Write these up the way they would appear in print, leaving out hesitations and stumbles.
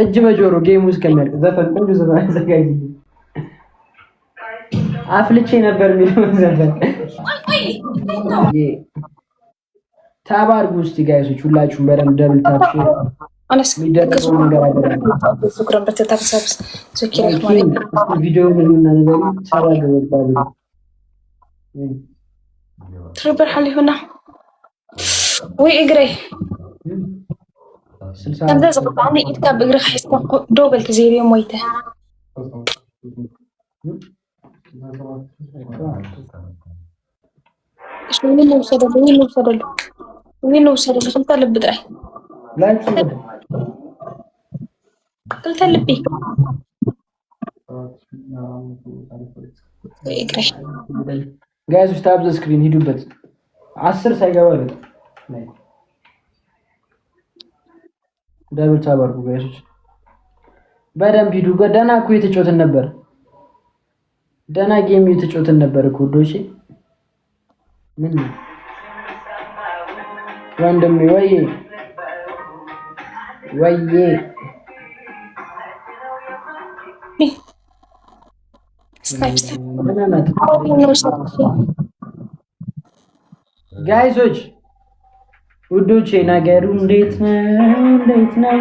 እጅ በጆሮ ጌም ውስጥ ከሚያልቅ ዘፈን ቆንጆ ዘፈን አዘጋጅልኝ። አፍልቼ ነበር የሚለው ዘፈን ታባርጉ እስቲ ጋይሶች ሁላችሁም በደንብ ደብል ታፕ አነስ የሚደረገው ነገር አይደለም። ሹክራን በተታብሳብስ ዘኪራ ማለት ቪዲዮ ምንና ነገር ሰባገ ወጣሉ ትርበር حالينا ወይ እግሬ كان زي قطعني إتكاب بقرخ حسنا دوبل تزيري مويته إيش وين نوصل خلت اللب بدري لا يصير قلت اللبي إقرأ جايز ستاب ذا سكرين هيدو بس 10 ሳይገባ ነው ዳብል ታባርኩ ጋይሶች በደንብ ሂዱ። ገደና እኮ የተጫወትን ነበር። ደና ጌም የተጫወትን ነበር እኮ ዶሺ ምን ወንድሜ ወይዬ ጋይሶች ውዶቼ ነገሩ እንዴት ነው?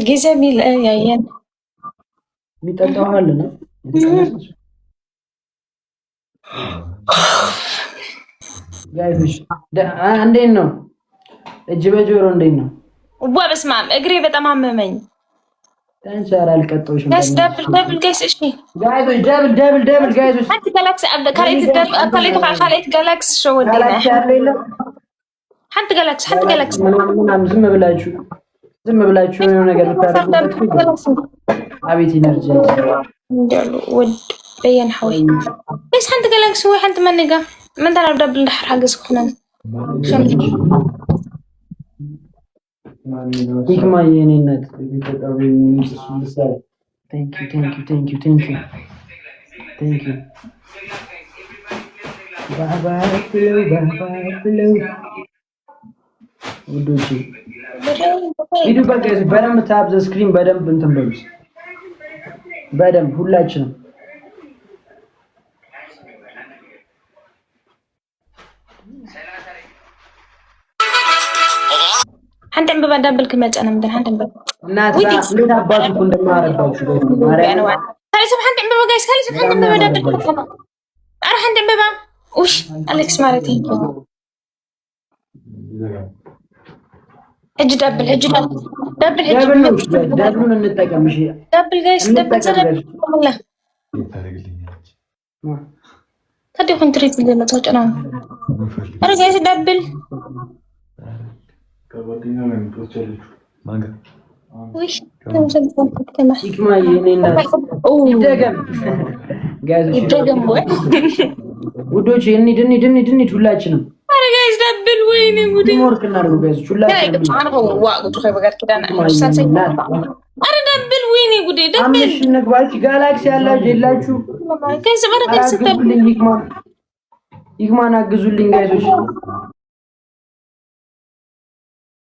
ጊዜ ቢለያየን የሚጠጣው አለ ነው ጋይሶች እንዴት ነው? እጅ በጆሮ እንዴት ነው? በስመ አብ እግሬ በጣም አመመኝ። ታንቻራ አልቀጠውሽም ጋይስ ደብል ጋይስ እሺ ጋይሶች ደብል ጋይሶች አንተ ጋላክሲ ካሌት ጋላክሲ ሾው ወዲና አንተ ጋላክሲ ምናምን ዝም ብላችሁ የሆነ ነገር ብታደርጉ አቤት ኢነርጂ እንደሉ ወድ በየን ሐዊ ጋይስ አንተ ጋላክሲ ወይ አንተ መንጋ ምን ተራ ደብል እንድሕር ሓገዝ ክሆነን ይክማ የኔነት Thank you. Bye. ውዶቼ ሂዱ በቃ በደንብ ታፕ ዘ ስክሪን በደንብ እንትን በሉ በደንብ ሁላችንም አንተም በባዳብልክ መጨነም እንደ አንተም እናት እንዴት አባቱ እንደማረባችሁ ማርያም ታሪስ አንተም በጋይስ ካሊስ አንተም በባዳብልክ ነው አረ አንተም በባ ኡሽ አሌክስ ማለት ይሄ እጅ ደብል ደብሉን እንጠቀም እሺ ደብል ጋይስ ደብል ተረላ ታዲያ ኮንትሪት ለመጣው ጨና አረ ጋይስ ደብል ከጓደኛ ነው የምትወስደው ማንጋ ውይ ተመሰልኩ ይክማ የኔና ይደገም ይደገም ወይ ውዶች እንሂድ ሁላችንም አረ ጋይስ ደብል ወይኔ ጉዲ ወርክ እናድርጉ ጋይስ ሁላችንም ዋቁ ከበጋር ኪዳና አረ ደብል ወይኔ ጉዲ ደብል አምሽ ንግባች ጋላክሲ ያላችሁ የላችሁ ጋይስ በረከት ስትልኝ ይክማን አግዙልኝ ጋይሶች